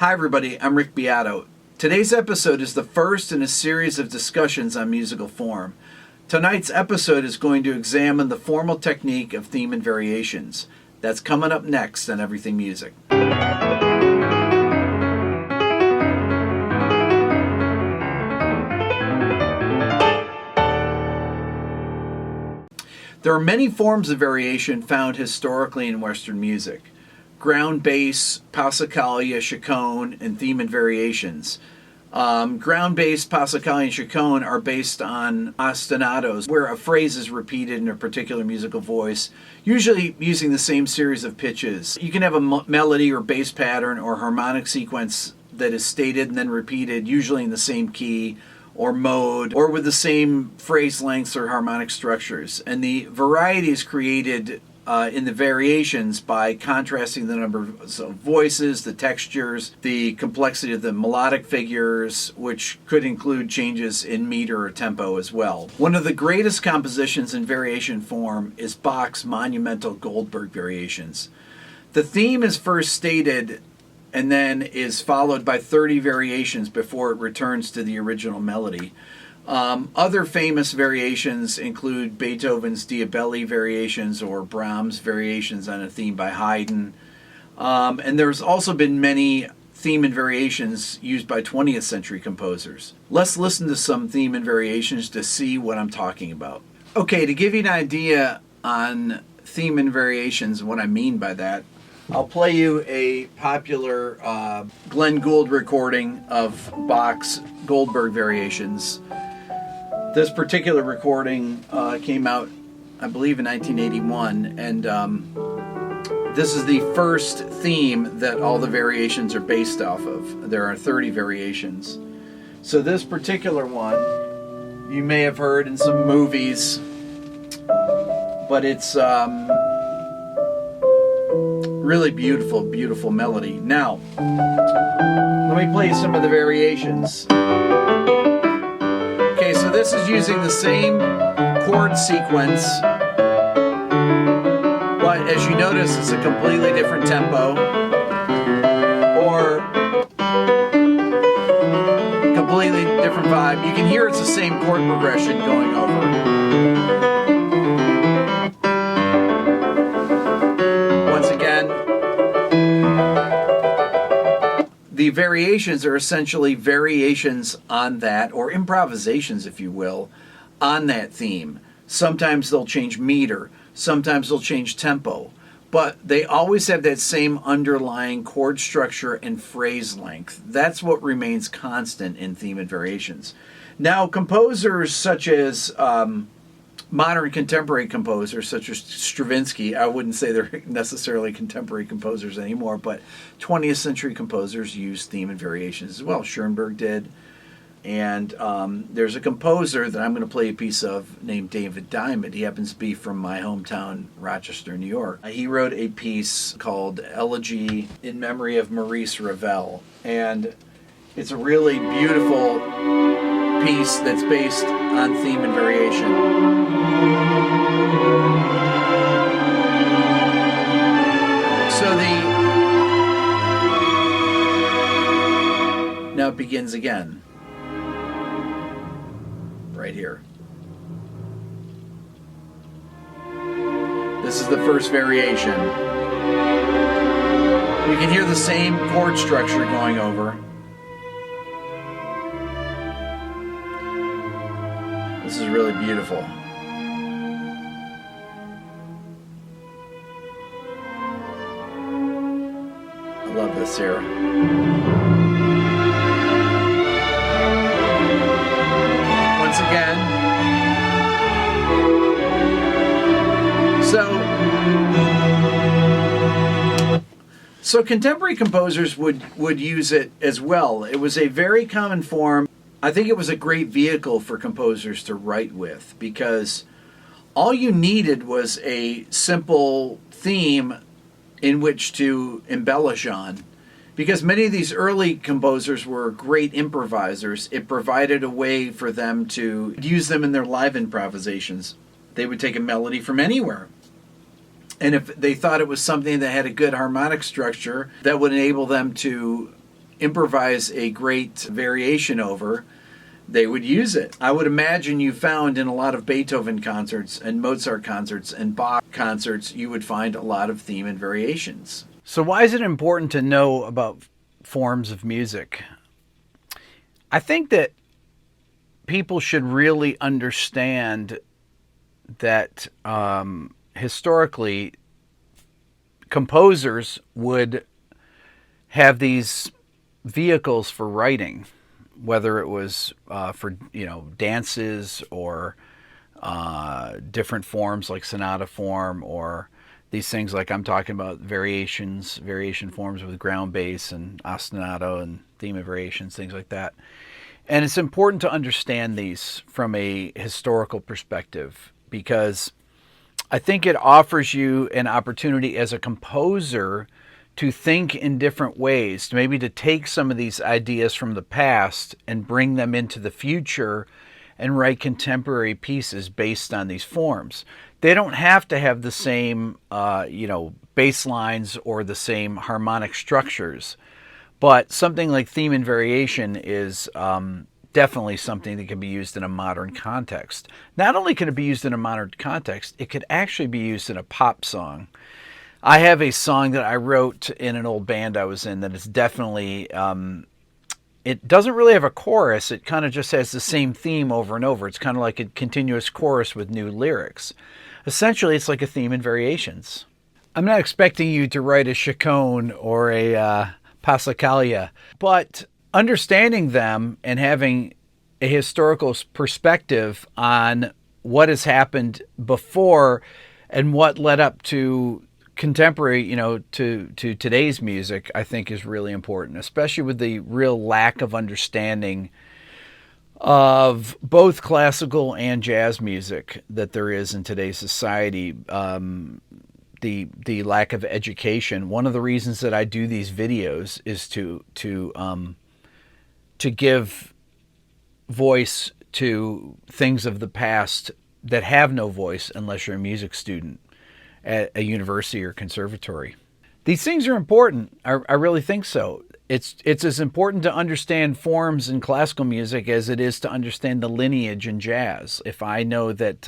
Hi everybody, I'm Rick Beato. Today's episode is the first in a series of discussions on musical form. Tonight's episode is going to examine the formal technique of theme and variations. That's coming up next on Everything Music. There are many forms of variation found historically in Western music. Ground bass, passacaglia, chaconne, and theme and variations. Ground bass, passacaglia, and chaconne are based on ostinatos, where a phrase is repeated in a particular musical voice, usually using the same series of pitches. You can have a melody or bass pattern or harmonic sequence that is stated and then repeated, usually in the same key or mode, or with the same phrase lengths or harmonic structures. And the variety is created in the variations by contrasting the number of voices, the textures, the complexity of the melodic figures, which could include changes in meter or tempo as well. One of the greatest compositions in variation form is Bach's monumental Goldberg variations. The theme is first stated and then is followed by 30 variations before it returns to the original melody. Other famous variations include Beethoven's Diabelli variations or Brahms' variations on a theme by Haydn. And there's also been many theme and variations used by 20th century composers. Let's listen to some theme and variations to see what I'm talking about. Okay, to give you an idea on theme and variations and what I mean by that, I'll play you a popular Glenn Gould recording of Bach's Goldberg variations. This particular recording came out, I believe, in 1981, and this is the first theme that all the variations are based off of. There are 30 variations. So this particular one, you may have heard in some movies, but it's really beautiful, beautiful melody. Now, let me play you some of the variations. Okay, so this is using the same chord sequence, but as you notice, it's a completely different tempo, or completely different vibe. You can hear it's the same chord progression going over. Once again, the variations are essentially variations on that, or improvisations, if you will, on that theme. Sometimes they'll change meter, sometimes they'll change tempo, but they always have that same underlying chord structure and phrase length. That's what remains constant in theme and variations. Now, composers such as modern contemporary composers such as Stravinsky, I wouldn't say they're necessarily contemporary composers anymore, but 20th century composers used theme and variations as well. Schoenberg did. And there's a composer that I'm going to play a piece of named David Diamond. He happens to be from my hometown, Rochester, New York. He wrote a piece called Elegy in Memory of Maurice Ravel. And it's a really beautiful piece that's based on theme and variation. So now it begins again, right here. This is the first variation. You can hear the same chord structure going over. This is really beautiful. I love this here. Once again. So contemporary composers would use it as well. It was a very common form. I think it was a great vehicle for composers to write with, because all you needed was a simple theme in which to embellish on. Because many of these early composers were great improvisers, it provided a way for them to use them in their live improvisations. They would take a melody from anywhere. And if they thought it was something that had a good harmonic structure, that would enable them to improvise a great variation over, they would use it. I would imagine you found in a lot of Beethoven concerts and Mozart concerts and Bach concerts, you would find a lot of theme and variations. So why is it important to know about forms of music? I think that people should really understand that historically, composers would have these vehicles for writing, whether it was for dances or different forms like sonata form, or these things like I'm talking about, variation forms with ground bass and ostinato and theme and variations, things like that. And it's important to understand these from a historical perspective, because I think it offers you an opportunity as a composer to think in different ways, to maybe to take some of these ideas from the past and bring them into the future and write contemporary pieces based on these forms. They don't have to have the same, bass lines or the same harmonic structures, but something like theme and variation is definitely something that can be used in a modern context. Not only can it be used in a modern context, it could actually be used in a pop song. I have a song that I wrote in an old band I was in that is definitely, it doesn't really have a chorus. It kind of just has the same theme over and over. It's kind of like a continuous chorus with new lyrics. Essentially, it's like a theme and variations. I'm not expecting you to write a chaconne or a passacaglia, but understanding them and having a historical perspective on what has happened before and what led up to contemporary, to today's music, I think is really important, especially with the real lack of understanding of both classical and jazz music that there is in today's society. The lack of education. One of the reasons that I do these videos is to give voice to things of the past that have no voice unless you're a music student at a university or conservatory. These things are important. I really think so. It's as important to understand forms in classical music as it is to understand the lineage in jazz. If I know that,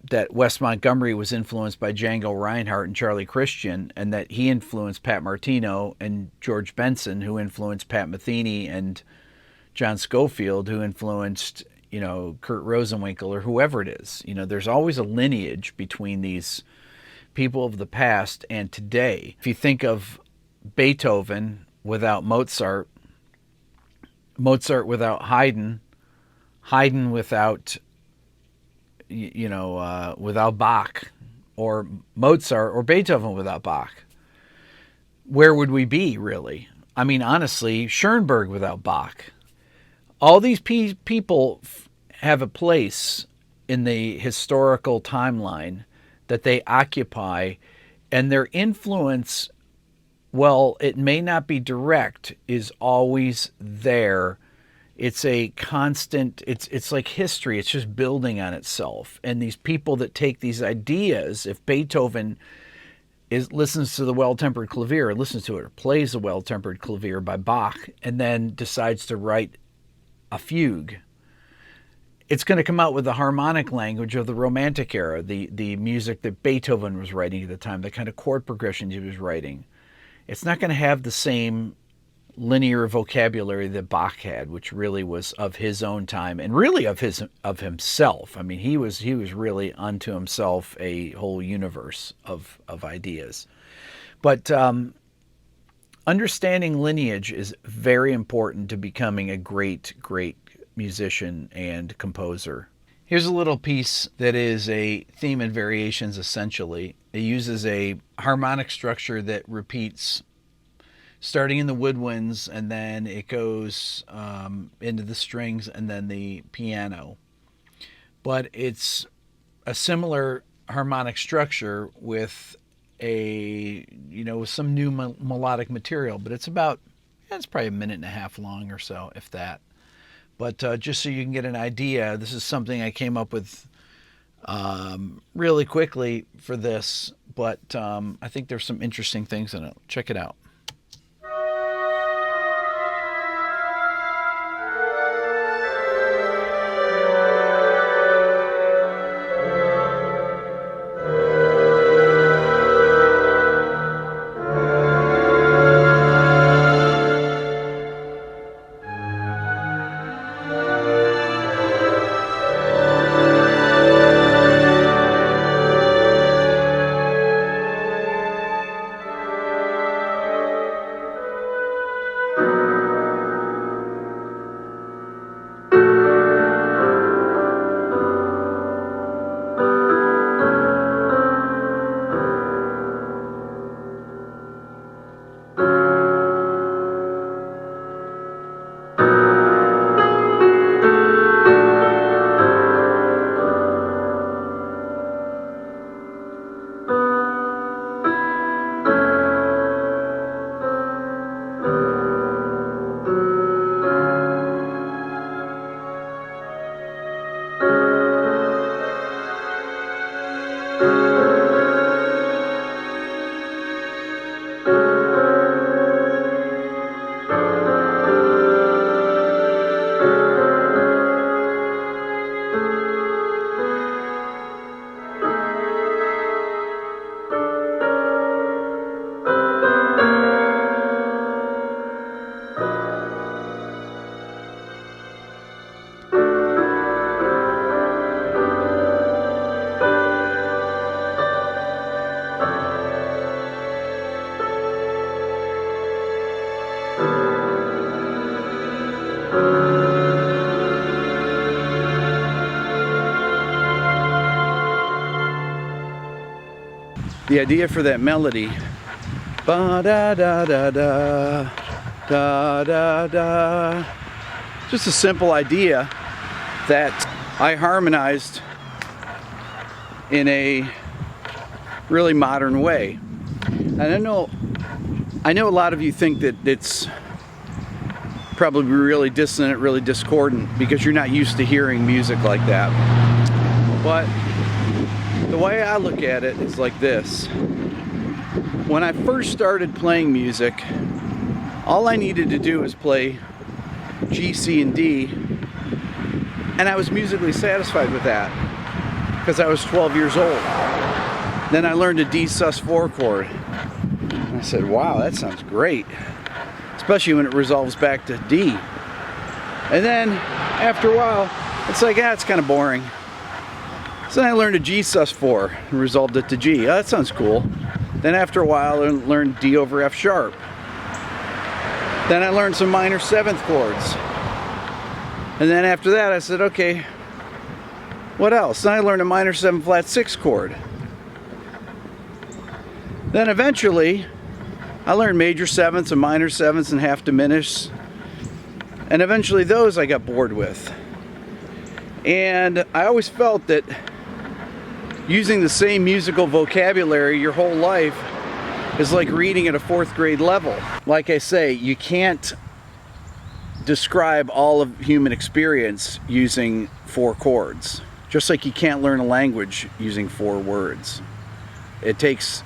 that Wes Montgomery was influenced by Django Reinhardt and Charlie Christian, and that he influenced Pat Martino and George Benson, who influenced Pat Metheny, and John Scofield, who influenced Kurt Rosenwinkel, or whoever it is. There's always a lineage between these people of the past and today. If you think of Beethoven without Mozart, Mozart without Haydn, Haydn without without Bach, or Mozart or Beethoven without Bach, where would we be, really? I mean, honestly, Schoenberg without Bach. All these people have a place in the historical timeline that they occupy, and their influence, well, it may not be direct, is always there. It's a constant, it's like history. It's just building on itself. And these people that take these ideas, if Beethoven listens to the Well-Tempered Clavier, or listens to it, or plays the Well-Tempered Clavier by Bach, and then decides to write a fugue, it's going to come out with the harmonic language of the Romantic era, the music that Beethoven was writing at the time, the kind of chord progressions he was writing. It's not going to have the same linear vocabulary that Bach had, which really was of his own time and really of himself. I mean, he was really unto himself a whole universe of ideas. But understanding lineage is very important to becoming a great musician and composer. Here's a little piece that is a theme and variations, essentially. It uses a harmonic structure that repeats starting in the woodwinds, and then it goes into the strings and then the piano. But it's a similar harmonic structure with with some new melodic material, but it's probably a minute and a half long or so, if that. But just so you can get an idea, this is something I came up with really quickly for this, but I think there's some interesting things in it. Check it out. The idea for that melody, ba da da da da da da da, just a simple idea that I harmonized in a really modern way. And I know a lot of you think that it's probably really dissonant, really discordant, because you're not used to hearing music like that. But the way I look at it is like this. When I first started playing music, all I needed to do was play G, C, and D, and I was musically satisfied with that because I was 12 years old. Then I learned a D sus4 chord. And I said, wow, that sounds great, especially when it resolves back to D. And then after a while, it's like, it's kind of boring. So then I learned a G sus4 and resolved it to G. Oh, that sounds cool. Then after a while, I learned D over F sharp. Then I learned some minor 7th chords. And then after that, I said, okay, what else? Then I learned a minor 7 flat 6 chord. Then eventually, I learned major 7ths and minor 7ths and half diminished. And eventually those I got bored with. And I always felt that using the same musical vocabulary your whole life is like reading at a 4th grade level. Like I say, you can't describe all of human experience using 4 chords. Just like you can't learn a language using 4 words. It takes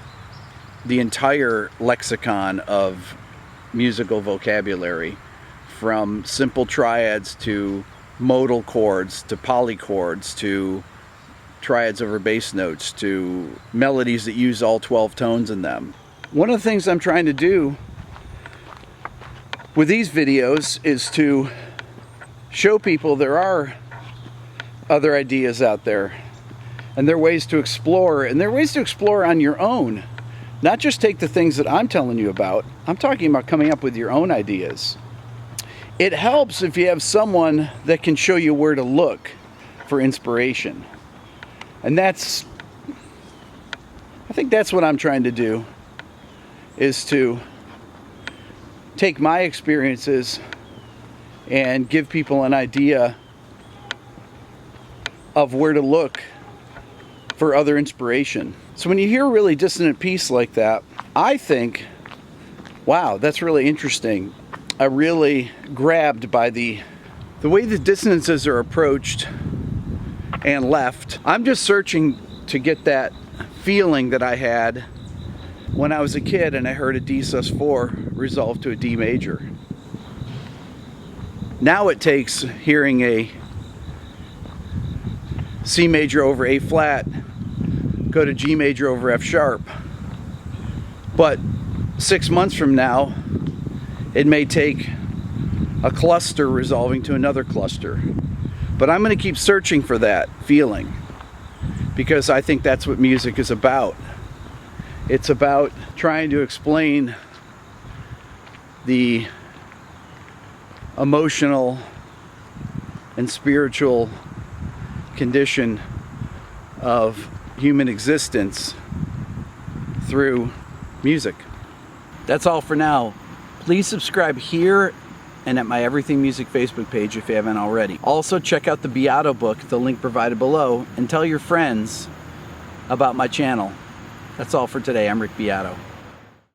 the entire lexicon of musical vocabulary, from simple triads to modal chords to polychords to triads over bass notes to melodies that use all 12 tones in them. One of the things I'm trying to do with these videos is to show people there are other ideas out there, and there are ways to explore, and there are ways to explore on your own. Not just take the things that I'm telling you about. I'm talking about coming up with your own ideas. It helps if you have someone that can show you where to look for inspiration. And I think that's what I'm trying to do, is to take my experiences and give people an idea of where to look for other inspiration. So when you hear a really dissonant piece like that, I think, wow, that's really interesting. I'm really grabbed by the way the dissonances are approached and left. I'm just searching to get that feeling that I had when I was a kid and I heard a D sus4 resolve to a D major. Now it takes hearing a C major over A flat go to G major over F sharp. But 6 months from now, it may take a cluster resolving to another cluster. But I'm going to keep searching for that feeling, because I think that's what music is about. It's about trying to explain the emotional and spiritual condition of human existence through music. That's all for now. Please subscribe here and at my Everything Music Facebook page if you haven't already. Also check out the Beato book, the link provided below, and tell your friends about my channel. That's all for today. I'm Rick Beato.